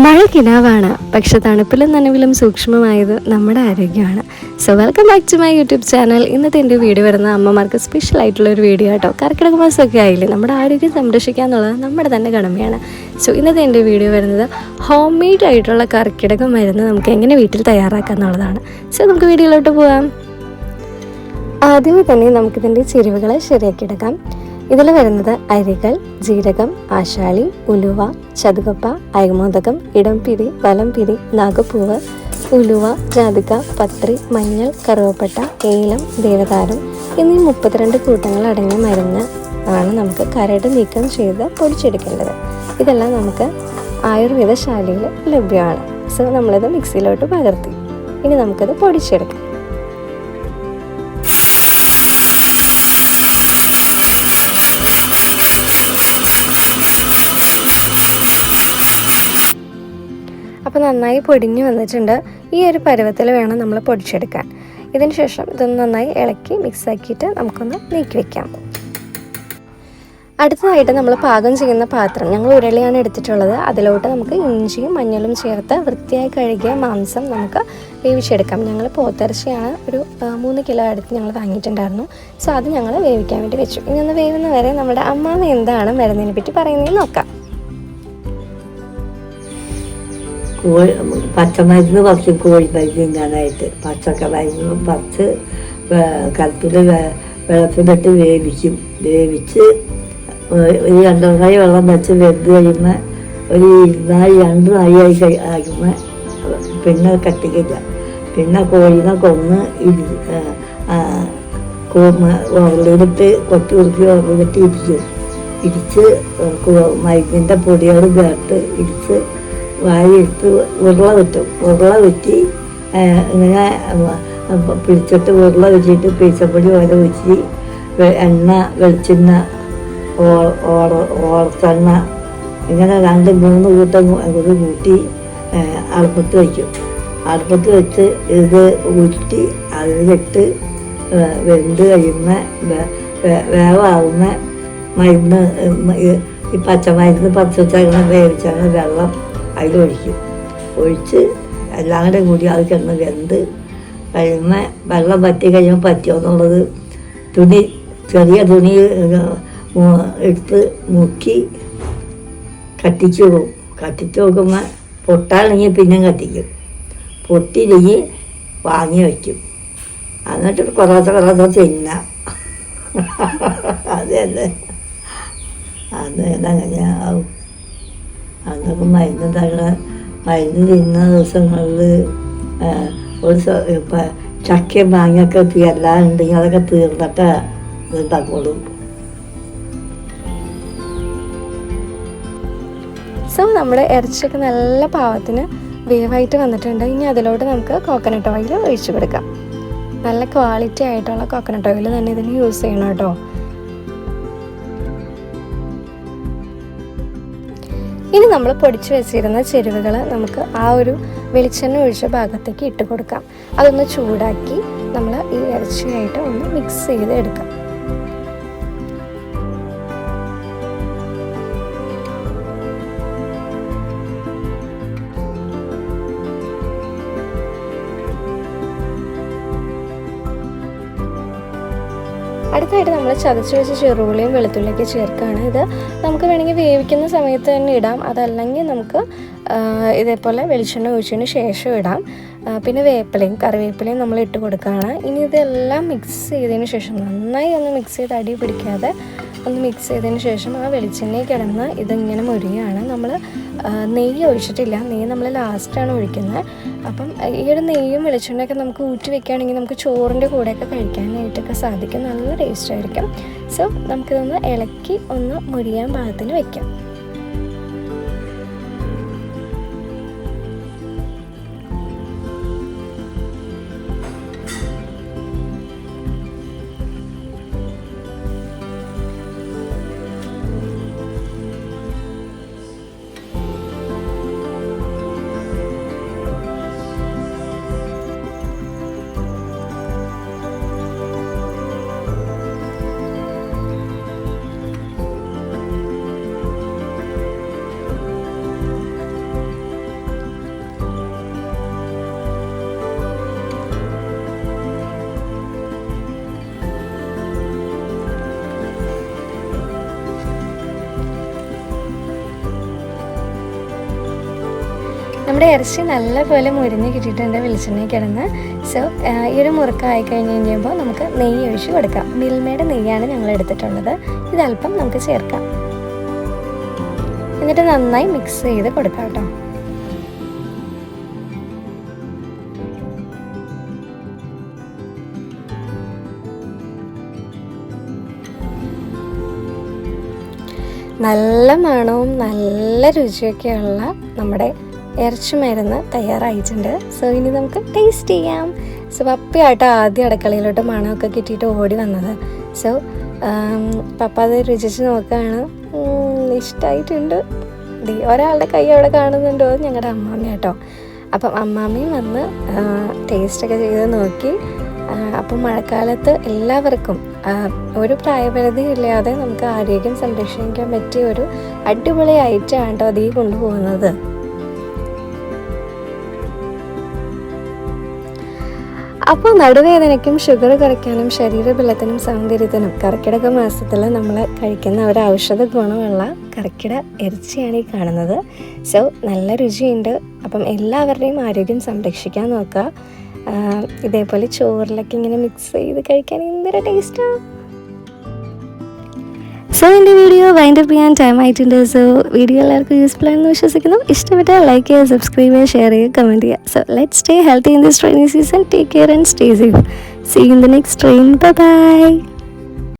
മഴ കിനാവാണ്, പക്ഷെ തണുപ്പിലും നനവിലും സൂക്ഷ്മമായത് നമ്മുടെ ആരോഗ്യമാണ്. So welcome back to my YouTube channel. ഇന്നത്തെ എൻ്റെ വീഡിയോ വരുന്ന അമ്മമാർക്ക് സ്പെഷ്യൽ ആയിട്ടുള്ളൊരു വീഡിയോ കേട്ടോ. കർക്കിടക മാസമൊക്കെ ആയില്ലേ, നമ്മുടെ ആരോഗ്യം സംരക്ഷിക്കുക എന്നുള്ളത് നമ്മുടെ തന്നെ കടമയാണ്. സോ ഇന്നത്തെ എൻ്റെ വീഡിയോ വരുന്നത് ഹോം മെയ്ഡ് ആയിട്ടുള്ള കർക്കിടക മരുന്ന് നമുക്ക് എങ്ങനെ വീട്ടിൽ തയ്യാറാക്കാം എന്നുള്ളതാണ്. സോ നമുക്ക് വീഡിയോയിലോട്ട് പോകാം. ആദ്യമേ തന്നെ നമുക്കിതിൻ്റെ ചേരുവകളെ ശരിയാക്കിയെടുക്കാം. ഇതിൽ വരുന്നത് അരികൾ, ജീരകം, ആശാളി, ഉലുവ, ചതുകപ്പ, അയമോദകം, ഇടംപിരി, വലംപിരി, നാഗപ്പൂവ്, ഉലുവ, ജാതിക്ക, പത്രി, മഞ്ഞൾ, കറുവപ്പട്ട, ഏലം, ദേവതാരം എന്നീ 32 കൂട്ടങ്ങൾ അടങ്ങിയ മരുന്ന് ആണ് നമുക്ക് കരട് നീക്കം ചെയ്ത് പൊടിച്ചെടുക്കേണ്ടത്. ഇതെല്ലാം നമുക്ക് ആയുർവേദശാലയിൽ ലഭ്യമാണ്. സോ നമ്മളിത് മിക്സിയിലോട്ട് പകർത്തി ഇനി നമുക്കത് പൊടിച്ചെടുക്കാം. അപ്പോൾ നന്നായി പൊടിഞ്ഞു വന്നിട്ടുണ്ട്. ഈ ഒരു പരുവത്തിൽ വേണം നമ്മൾ പൊടിച്ചെടുക്കാൻ. ഇതിന് ശേഷം ഇതൊന്ന് നന്നായി ഇളക്കി മിക്സാക്കിയിട്ട് നമുക്കൊന്ന് നീക്കി വയ്ക്കാം. അടുത്തതായിട്ട് നമ്മൾ പാകം ചെയ്യുന്ന പാത്രം, ഞങ്ങൾ ഉരുളിയാണ് എടുത്തിട്ടുള്ളത്. അതിലോട്ട് നമുക്ക് ഇഞ്ചിയും മഞ്ഞളും ചേർത്ത് വൃത്തിയായി കഴുകിയ മാംസം നമുക്ക് വേവിച്ചെടുക്കാം. ഞങ്ങൾ പോത്തിറച്ചിയാണ് ഒരു 3 കിലോ അടുത്ത് ഞങ്ങൾ വാങ്ങിയിട്ടുണ്ടായിരുന്നു. സോ അത് ഞങ്ങൾ വേവിക്കാൻ വേണ്ടി വെച്ചു. ഇനി ഒന്ന് വേവുന്ന വരെ നമ്മുടെ അമ്മാമ എന്താണ് മരുന്നിനെ പറ്റി പറയുന്നതെന്ന് നോക്കാം. പച്ചമരുന്ന് കുറച്ച് കോഴിമരുന്ന് തിന്നാനായിട്ട് പച്ചക്കമരുന്ന് കുറച്ച് കലത്തിൽ വെള്ളത്തിലിട്ട് വേവിച്ച് ഒരു 2 നാഴി വെള്ളം വെച്ച് വെന്ത് കഴിയുമ്പോൾ ഒരു 2 നാഴിയായി ആകുമ്പോൾ പിന്നെ കത്തിക്കില്ല. പിന്നെ കോഴിനെ കൊന്ന് ഉരുളിയിട്ട് ഉരുളിയിട്ട് ഇടിച്ച് മരുന്നിൻ്റെ പൊടിയോട് ചേർത്ത് ഇടിച്ച് വായെടുത്ത് ഉരുള വെറ്റി ഇങ്ങനെ പിടിച്ചിട്ട് ഉരുള വെച്ചിട്ട് പീച്ചപ്പൊടി പോലെ വെച്ച് എണ്ണ, വെളിച്ചെണ്ണ, ഓർച്ചെണ്ണ ഇങ്ങനെ 2-3 കൂട്ടം ഇത് കൂട്ടി അടുപ്പത്ത് വയ്ക്കും. അടുപ്പത്ത് വെച്ച് ഇത് ഊറ്റി അതിലിട്ട് വെന്ത് കഴിയുമ്പോൾ വേവാകുന്ന മരുന്ന്, ഈ പച്ചമരുന്ന് പച്ചച്ചങ്ങനെ വേവിച്ചാണ് വെള്ളം ഒഴിച്ച് എല്ലാം കൂടി അത് കിടന്ന് വെന്ത് കഴിയുമ്പോൾ വെള്ളം പറ്റി കഴിയുമ്പോൾ പറ്റിയോ എന്നുള്ളത് ചെറിയ തുണി എടുത്ത് മുക്കി കത്തിച്ച് നോക്കുമ്പോൾ പൊട്ടാണെങ്കിൽ പിന്നെ കത്തിക്കും. പൊട്ടിയില്ലെങ്കിൽ വാങ്ങി വയ്ക്കും. എന്നിട്ട് കുറേശ്ശെ തിന്നാം. അതല്ലേ അങ്ങനെയാവും. അന്നൊക്കെ മരുന്ന് തിന്ന ദിവസങ്ങളിൽ ചക്കയും മാങ്ങയൊക്കെ എല്ലാം ഉണ്ടെങ്കിൽ അതൊക്കെ തീർന്നിട്ട് ഇതുണ്ടാക്കുള്ളൂ. സോ നമ്മുടെ ഇറച്ചിയൊക്കെ നല്ല പാകത്തിന് വേവായിട്ട് വന്നിട്ടുണ്ട്. ഇനി അതിലോട്ട് നമുക്ക് കോക്കനട്ട് ഓയിൽ ഒഴിച്ചു കൊടുക്കാം. നല്ല ക്വാളിറ്റി ആയിട്ടുള്ള കോക്കനട്ട് ഓയിൽ തന്നെ ഇതിന് യൂസ് ചെയ്യണം കേട്ടോ. ഇനി നമ്മൾ പൊടിച്ചു വെച്ചിരുന്ന ചേരുവകൾ നമുക്ക് ആ ഒരു വെളിച്ചെണ്ണ ഒഴിച്ച ഭാഗത്തേക്ക് ഇട്ട് കൊടുക്കാം. അതൊന്ന് ചൂടാക്കി നമ്മൾ ഈ ഇറച്ചിയായിട്ട് ഒന്ന് മിക്സ് ചെയ്ത് എടുക്കാം. അടുത്തായിട്ട് നമ്മൾ ചതച്ച് വെച്ച ചെറുള്ളിയും വെളുത്തുള്ളിയൊക്കെ ചേർക്കുകയാണ്. ഇത് നമുക്ക് വേണമെങ്കിൽ വേവിക്കുന്ന സമയത്ത് തന്നെ ഇടാം, അതല്ലെങ്കിൽ നമുക്ക് ഇതേപോലെ വെളിച്ചെണ്ണ ഒഴിച്ചതിന് ശേഷം ഇടാം. പിന്നെ വേപ്പിലയും കറിവേപ്പിലയും നമ്മൾ ഇട്ട് കൊടുക്കുകയാണ്. ഇനി ഇതെല്ലാം മിക്സ് ചെയ്തതിന് ശേഷം നന്നായി ഒന്ന് മിക്സ് ചെയ്ത് അടി പിടിക്കാതെ ഒന്ന് മിക്സ് ചെയ്തതിന് ശേഷം ആ വെളിച്ചെണ്ണയിൽ കിടന്ന് ഇതിങ്ങനെ മുരിയാണ്. നമ്മൾ നെയ്യ് ഒഴിച്ചിട്ടില്ല, നെയ്യ് നമ്മൾ ലാസ്റ്റാണ് ഒഴിക്കുന്നത്. അപ്പം ഈ ഒരു നെയ്യും വെളിച്ചെണ്ണയൊക്കെ നമുക്ക് ഊറ്റി വെക്കുകയാണെങ്കിൽ നമുക്ക് ചോറിൻ്റെ കൂടെയൊക്കെ കഴിക്കാനായിട്ടൊക്കെ സാധിക്കും. നല്ല ടേസ്റ്റ് ആയിരിക്കും. സോ നമുക്കിതൊന്ന് ഇളക്കി ഒന്ന് മുരിയാൻ പാകത്തിന് വെക്കാം. നമ്മുടെ ഇറച്ചി നല്ലപോലെ മുരിഞ്ഞ് കിട്ടിയിട്ടുണ്ട് വെളിച്ചെണ്ണയിൽ കിടന്ന്. സോ ഈ ഒരു മുറുക്കായി കഴിഞ്ഞ് കഴിയുമ്പോൾ നമുക്ക് നെയ്യ് ഒഴിച്ച് കൊടുക്കാം. മിൽമയുടെ നെയ്യാണ് ഞങ്ങൾ എടുത്തിട്ടുള്ളത്. ഇതല്പം നമുക്ക് ചേർക്കാം. എന്നിട്ട് നന്നായി മിക്സ് ചെയ്ത് കൊടുക്കാം കേട്ടോ. നല്ല മണവും നല്ല രുചിയൊക്കെയുള്ള നമ്മുടെ ഇറച്ചി മരുന്ന് തയ്യാറായിട്ടുണ്ട്. സോ ഇനി നമുക്ക് ടേസ്റ്റ് ചെയ്യാം. സോ പപ്പയായിട്ട് ആദ്യം അടുക്കളയിലോട്ട് മണമൊക്കെ കിട്ടിയിട്ട് ഓടി വന്നത്. സോ പപ്പ അത് രുചിച്ച് നോക്കുകയാണ്. ഇഷ്ടമായിട്ടുണ്ട്. ഒരാളുടെ കൈ അവിടെ കാണുന്നുണ്ടോ? ഞങ്ങളുടെ അമ്മാമ്മ കേട്ടോ. അപ്പം അമ്മാമ്മയും വന്ന് ടേസ്റ്റൊക്കെ ചെയ്ത് നോക്കി. അപ്പം മഴക്കാലത്ത് എല്ലാവർക്കും ഒരു പ്രായപരിധി ഇല്ലാതെ നമുക്ക് ആരോഗ്യം സംരക്ഷിക്കാൻ പറ്റിയ ഒരു അടിപൊളി ഐറ്റമാണ് കേട്ടോ അതീ കൊണ്ടുപോകുന്നത്. അപ്പോൾ നടുവേദനയ്ക്കും ഷുഗർ കുറയ്ക്കാനും ശരീരബലത്തിനും സൗന്ദര്യത്തിനും കർക്കിടക മാസത്തിൽ നമ്മൾ കഴിക്കുന്ന ഒരു ഔഷധ ഗുണമുള്ള കർക്കിട ഇറച്ചിയാണ് ഈ കാണുന്നത്. സോ നല്ല രുചിയുണ്ട്. അപ്പം എല്ലാവരുടെയും ആരോഗ്യം സംരക്ഷിക്കാൻ നോക്കുക. ഇതേപോലെ ചോറിലൊക്കെ ഇങ്ങനെ മിക്സ് ചെയ്ത് കഴിക്കാൻ എന്തൊരു ടേസ്റ്റാണ്. സോ എൻ്റെ വീഡിയോ വൈൻഡപ്പ് ചെയ്യാൻ ടൈം ആയിട്ടുണ്ട്. സോ വീഡിയോ എല്ലാവർക്കും യൂസ്ഫുൾ ആണെന്ന് വിശ്വസിക്കുന്നു. ഇഷ്ടപ്പെട്ടാൽ ലൈക്ക് ചെയ്യുക, സബ്സ്ക്രൈബ് ചെയ്യുക, ഷെയർ ചെയ്യുക, കമൻറ്റ് ചെയ്യുക. So let's stay healthy in this rainy season. Take care and stay safe. See you in the next train. Bye by.